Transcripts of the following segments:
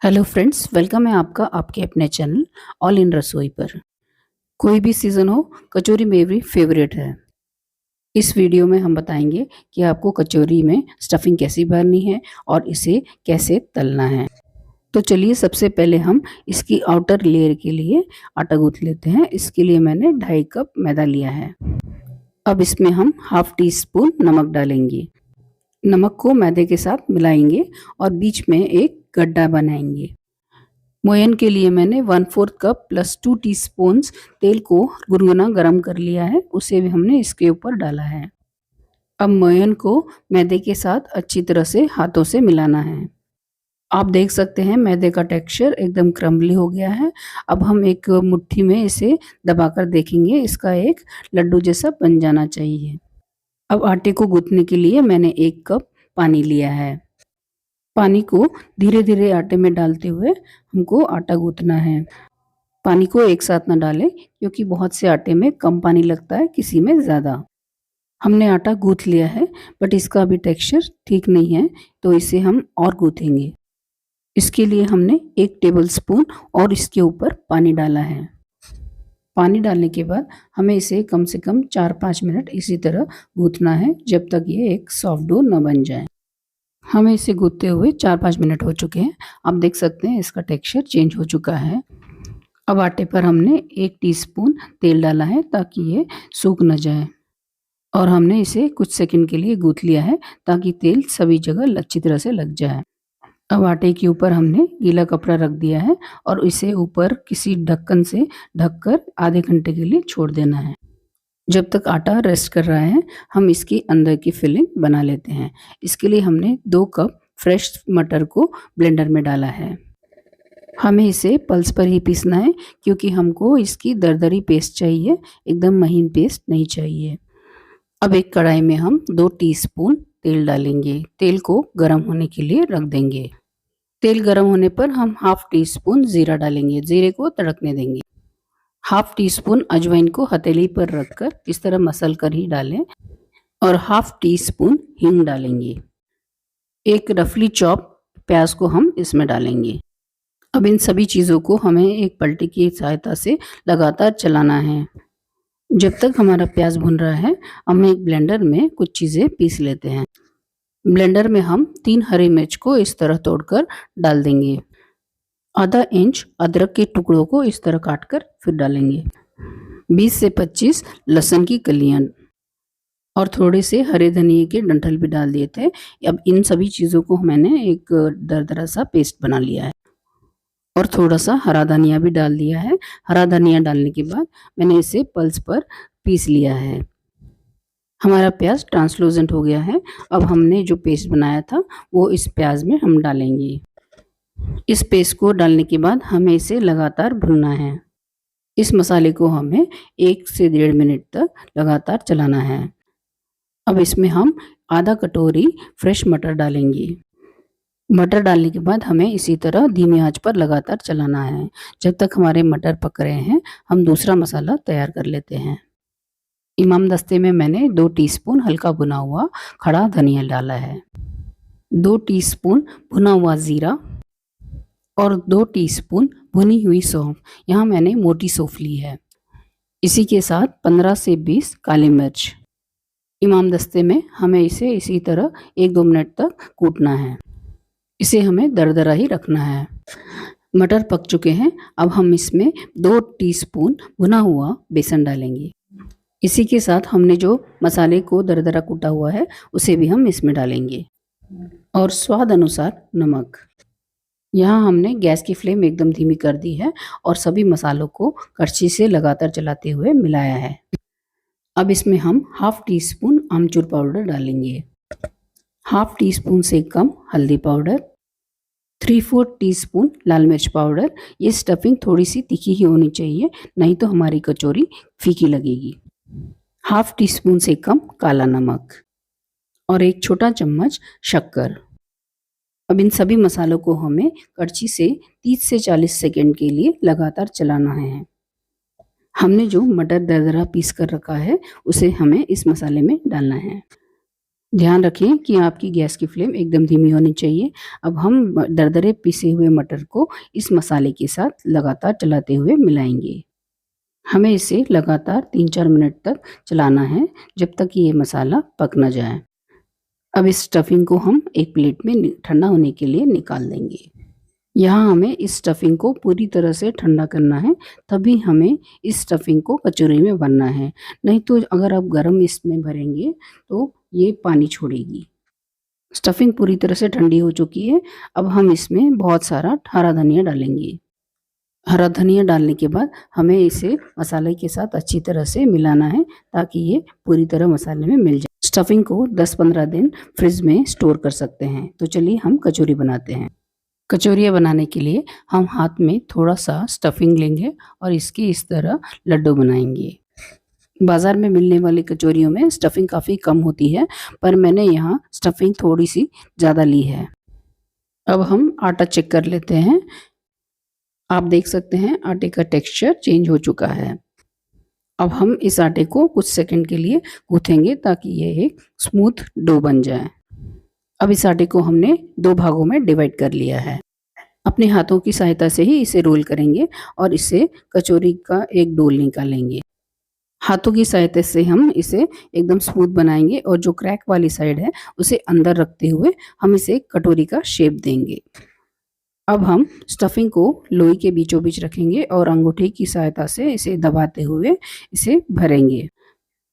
Hello friends, welcome है आपका आपके अपने चैनल ऑल इन रसोई पर। कोई भी सीज़न हो, कचौरी मेरी फेवरेट है। इस वीडियो में हम बताएंगे कि आपको कचौरी में स्टफिंग कैसी भरनी है और इसे कैसे तलना है। तो चलिए सबसे पहले हम इसकी आउटर लेयर के लिए आटा गूंथ लेते हैं। इसके लिए मैंने 2.5 कप मैदा लिया है। अब इसमें हम हाफ टी स्पून नमक डालेंगे। नमक को मैदे के साथ मिलाएंगे और बीच में एक गड्ढा बनाएंगे। मोयन के लिए मैंने 1/4 कप प्लस 2 टीस्पून्स तेल को गुनगुना गरम कर लिया है, उसे भी हमने इसके ऊपर डाला है। अब मोयन को मैदे के साथ अच्छी तरह से हाथों से मिलाना है। आप देख सकते हैं मैदे का टेक्सचर एकदम क्रम्बली हो गया है। अब हम एक मुट्ठी में इसे दबाकर देखेंगे, इसका एक लड्डू जैसा बन जाना चाहिए। अब आटे को गूंथने के लिए मैंने 1 कप पानी लिया है। पानी को धीरे धीरे आटे में डालते हुए हमको आटा गूंथना है। पानी को एक साथ ना डालें क्योंकि बहुत से आटे में कम पानी लगता है, किसी में ज़्यादा। हमने आटा गूंथ लिया है बट इसका अभी टेक्सचर ठीक नहीं है, तो इसे हम और गूंथेंगे। इसके लिए हमने 1 टेबल स्पून और इसके ऊपर पानी डाला है। पानी डालने के बाद हमें इसे कम से कम 4-5 मिनट इसी तरह गूंथना है जब तक ये एक सॉफ्ट डो न बन जाए। हमें इसे गूंथते हुए 4-5 मिनट हो चुके हैं। आप देख सकते हैं इसका टेक्सचर चेंज हो चुका है। अब आटे पर हमने 1 टीस्पून तेल डाला है ताकि ये सूख न जाए, और हमने इसे कुछ सेकंड के लिए गूंथ लिया है ताकि तेल सभी जगह अच्छी तरह से लग जाए। अब आटे के ऊपर हमने गीला कपड़ा रख दिया है और इसे ऊपर किसी ढक्कन से ढककर आधे घंटे के लिए छोड़ देना है। जब तक आटा रेस्ट कर रहा है हम इसकी अंदर की फिलिंग बना लेते हैं। इसके लिए हमने 2 कप फ्रेश मटर को ब्लेंडर में डाला है। हमें इसे पल्स पर ही पीसना है क्योंकि हमको इसकी दरदरी पेस्ट चाहिए, एकदम महीन पेस्ट नहीं चाहिए। अब एक कढ़ाई में हम 2 टीस्पून तेल डालेंगे। तेल को गर्म होने के लिए रख देंगे। तेल गर्म होने पर हम हाफ टी स्पून जीरा डालेंगे। जीरे को तड़कने देंगे। हाफ टी स्पून अजवाइन को हथेली पर रखकर इस तरह मसल कर ही डालें, और हाफ टी स्पून हींग डालेंगे। एक रफली चॉप प्याज को हम इसमें डालेंगे। अब इन सभी चीज़ों को हमें एक पलटी की सहायता से लगातार चलाना है। जब तक हमारा प्याज भुन रहा है हम एक ब्लेंडर में कुछ चीज़ें पीस लेते हैं। ब्लेंडर में हम 3 हरी मिर्च को इस तरह तोड़कर डाल देंगे। आधा इंच अदरक के टुकड़ों को इस तरह काटकर फिर डालेंगे। 20 से 25 लहसुन की कलियां और थोड़े से हरे धनिए के डंठल भी डाल दिए थे। अब इन सभी चीज़ों को मैंने एक दरदरा सा पेस्ट बना लिया है, और थोड़ा सा हरा धनिया भी डाल दिया है। हरा धनिया डालने के बाद मैंने इसे पल्स पर पीस लिया है। हमारा प्याज ट्रांसलूसेंट हो गया है। अब हमने जो पेस्ट बनाया था वो इस प्याज में हम डालेंगे। इस पेस्ट को डालने के बाद हमें इसे लगातार भूनना है। इस मसाले को हमें 1 से 1.5 मिनट तक लगातार चलाना है। अब इसमें हम आधा कटोरी फ्रेश मटर डालेंगे। मटर डालने के बाद हमें इसी तरह धीमी आंच पर लगातार चलाना है। जब तक हमारे मटर पक रहे हैं हम दूसरा मसाला तैयार कर लेते हैं। इमाम दस्ते में मैंने 2 टीस्पून हल्का भुना हुआ खड़ा धनिया डाला है, 2 टीस्पून भुना हुआ जीरा और 2 टीस्पून भुनी हुई सौंफ। यहाँ मैंने मोटी सौंफ ली है। इसी के साथ 15 से 20 काली मिर्च। इमाम दस्ते में हमें इसे इसी तरह 1-2 मिनट तक कूटना है। इसे हमें दरदरा ही रखना है। मटर पक चुके हैं। अब हम इसमें 2 टीस्पून भुना हुआ बेसन डालेंगे। इसी के साथ हमने जो मसाले को दरदरा कूटा हुआ है उसे भी हम इसमें डालेंगे, और स्वाद अनुसार नमक। यहाँ हमने गैस की फ्लेम एकदम धीमी कर दी है और सभी मसालों को करछी से लगातार चलाते हुए मिलाया है। अब इसमें हम हाफ टी स्पून आमचूर पाउडर डालेंगे, हाफ टी स्पून से कम हल्दी पाउडर, 3/4 टीस्पून लाल मिर्च पाउडर। ये स्टफिंग थोड़ी सी तीखी ही होनी चाहिए, नहीं तो हमारी कचौरी फीकी लगेगी। हाफ टी स्पून से कम काला नमक और 1 छोटा चम्मच शक्कर। अब इन सभी मसालों को हमें करछी से 30 से 40 सेकंड के लिए लगातार चलाना है। हमने जो मटर दरदरा पीस कर रखा है उसे हमें इस मसाले में डालना है। ध्यान रखें कि आपकी गैस की फ्लेम एकदम धीमी होनी चाहिए। अब हम दरदरे पिसे हुए मटर को इस मसाले के साथ लगातार चलाते हुए मिलाएंगे। हमें इसे लगातार 3-4 मिनट तक चलाना है, जब तक कि ये मसाला पक ना जाए। अब इस स्टफिंग को हम एक प्लेट में ठंडा होने के लिए निकाल देंगे। यहाँ हमें इस स्टफिंग को पूरी तरह से ठंडा करना है, तभी हमें इस स्टफिंग को कचौरी में भरना है। नहीं तो अगर आप गरम इसमें भरेंगे तो ये पानी छोड़ेगी। स्टफिंग पूरी तरह से ठंडी हो चुकी है। अब हम इसमें बहुत सारा हरा धनिया डालेंगे। हरा धनिया डालने के बाद हमें इसे मसाले के साथ अच्छी तरह से मिलाना है, ताकि ये पूरी तरह मसाले में मिल जाए। स्टफिंग को 10-15 दिन फ्रिज में स्टोर कर सकते हैं। तो चलिए हम कचौरी बनाते हैं। कचौरियाँ बनाने के लिए हम हाथ में थोड़ा सा स्टफिंग लेंगे और इसकी इस तरह लड्डू बनाएंगे। बाज़ार में मिलने वाली कचौरियों में स्टफिंग काफ़ी कम होती है, पर मैंने यहाँ स्टफिंग थोड़ी सी ज़्यादा ली है। अब हम आटा चेक कर लेते हैं। आप देख सकते हैं आटे का टेक्सचर चेंज हो चुका है। अब हम इस आटे को कुछ सेकंड के लिए गूँथेंगे, ताकि ये एक स्मूथ डो बन जाए। अब इस आटे को हमने 2 भागों में डिवाइड कर लिया है। अपने हाथों की सहायता से ही इसे रोल करेंगे और इससे कचौरी का एक डोल निकालेंगे। हाथों की सहायता से हम इसे एकदम स्मूथ बनाएंगे और जो क्रैक वाली साइड है उसे अंदर रखते हुए हम इसे कटोरी का शेप देंगे। अब हम स्टफिंग को लोई के बीचों बीच रखेंगे और अंगूठे की सहायता से इसे दबाते हुए इसे भरेंगे।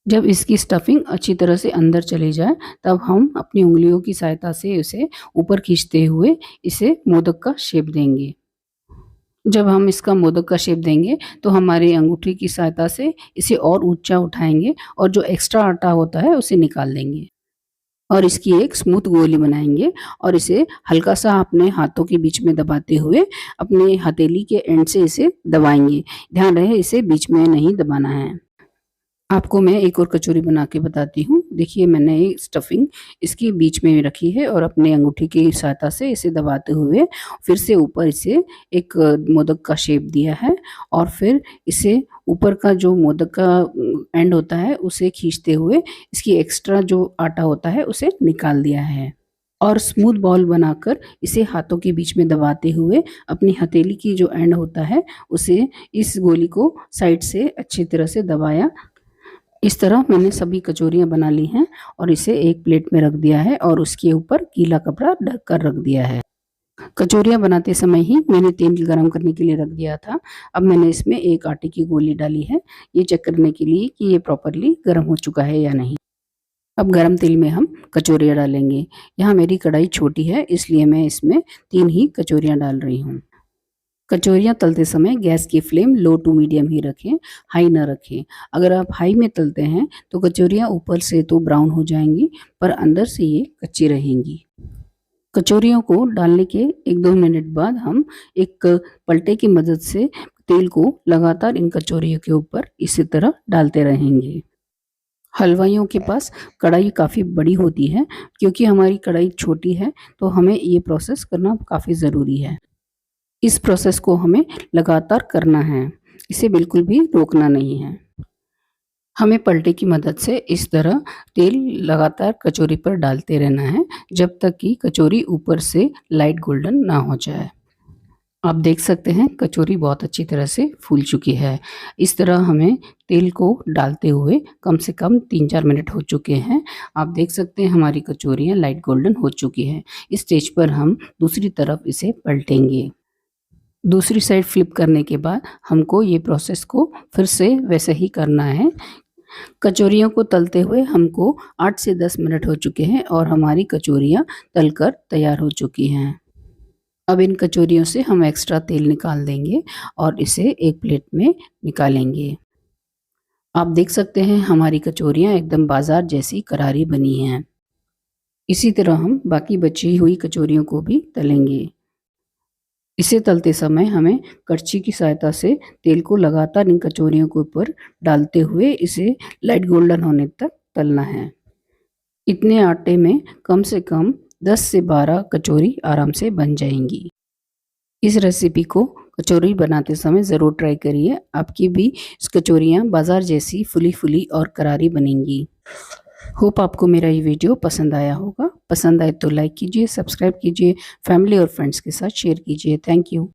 जब इसकी स्टफिंग अच्छी तरह से अंदर चली जाए, तब हम अपनी उंगलियों की सहायता से इसे ऊपर खींचते हुए इसे मोदक का शेप देंगे। जब हम इसका मोदक का शेप देंगे तो हमारी अंगूठी की सहायता से इसे और ऊंचा उठाएंगे और जो एक्स्ट्रा आटा होता है उसे निकाल देंगे और इसकी एक स्मूथ गोली बनाएंगे और इसे हल्का सा अपने हाथों के बीच में दबाते हुए अपने हथेली के एंड से इसे दबाएंगे। ध्यान रहे इसे बीच में नहीं दबाना है। आपको मैं एक और कचौरी बना के बताती हूँ। देखिए मैंने ये स्टफिंग इसके बीच में रखी है और अपने अंगूठी की सहायता से इसे दबाते हुए फिर से ऊपर इसे एक मोदक का शेप दिया है और फिर इसे ऊपर का जो मोदक का एंड होता है उसे खींचते हुए इसकी एक्स्ट्रा जो आटा होता है उसे निकाल दिया है और स्मूथ बॉल बनाकर इसे हाथों के बीच में दबाते हुए अपनी हथेली की जो एंड होता है उसे इस गोली को साइड से अच्छी तरह से दबाया। इस तरह मैंने सभी कचौरियाँ बना ली हैं और इसे एक प्लेट में रख दिया है और उसके ऊपर गीला कपड़ा ढक कर रख दिया है। कचौरियाँ बनाते समय ही मैंने तेल गरम करने के लिए रख दिया था। अब मैंने इसमें एक आटे की गोली डाली है, ये चेक करने के लिए कि ये प्रॉपरली गर्म हो चुका है या नहीं। अब गरम तेल में हम कचौरियाँ डालेंगे। यहाँ मेरी कढ़ाई छोटी है, इसलिए मैं इसमें 3 ही कचौरियाँ डाल रही हूँ। कचौरियाँ तलते समय गैस की फ्लेम लो टू मीडियम ही रखें, हाई ना रखें। अगर आप हाई में तलते हैं तो कचौरियाँ ऊपर से तो ब्राउन हो जाएंगी, पर अंदर से ये कच्ची रहेंगी। कचौरियों को डालने के 1-2 मिनट बाद हम एक पलटे की मदद से तेल को लगातार इन कचौरियों के ऊपर इसी तरह डालते रहेंगे। हलवाइयों के पास कढ़ाई काफ़ी बड़ी होती है, क्योंकि हमारी कढ़ाई छोटी है तो हमें ये प्रोसेस करना काफ़ी ज़रूरी है। इस प्रोसेस को हमें लगातार करना है, इसे बिल्कुल भी रोकना नहीं है। हमें पलटे की मदद से इस तरह तेल लगातार कचौरी पर डालते रहना है, जब तक कि कचौरी ऊपर से लाइट गोल्डन ना हो जाए। आप देख सकते हैं कचौरी बहुत अच्छी तरह से फूल चुकी है। इस तरह हमें तेल को डालते हुए कम से कम 3-4 मिनट हो चुके हैं। आप देख सकते हैं हमारी कचौरियाँ लाइट गोल्डन हो चुकी हैं। इस स्टेज पर हम दूसरी तरफ इसे पलटेंगे। दूसरी साइड फ्लिप करने के बाद हमको ये प्रोसेस को फिर से वैसे ही करना है। कचौरियों को तलते हुए हमको 8 से 10 मिनट हो चुके हैं और हमारी कचौरियाँ तलकर तैयार हो चुकी हैं। अब इन कचौरियों से हम एक्स्ट्रा तेल निकाल देंगे और इसे एक प्लेट में निकालेंगे। आप देख सकते हैं हमारी कचौरियाँ एकदम बाजार जैसी करारी बनी हैं। इसी तरह हम बाकी बची हुई कचौरियों को भी तलेंगे। इसे तलते समय हमें कड़छी की सहायता से तेल को लगातार इन कचौरियों के ऊपर डालते हुए इसे लाइट गोल्डन होने तक तलना है। इतने आटे में कम से कम 10 से 12 कचौरी आराम से बन जाएंगी। इस रेसिपी को कचौरी बनाते समय ज़रूर ट्राई करिए, आपकी भी कचौरियाँ बाजार जैसी फुली फुली और करारी बनेंगी। होप आपको मेरा ये वीडियो पसंद आया होगा। पसंद आए तो लाइक कीजिए, सब्सक्राइब कीजिए, फैमिली और फ्रेंड्स के साथ शेयर कीजिए। Thank you.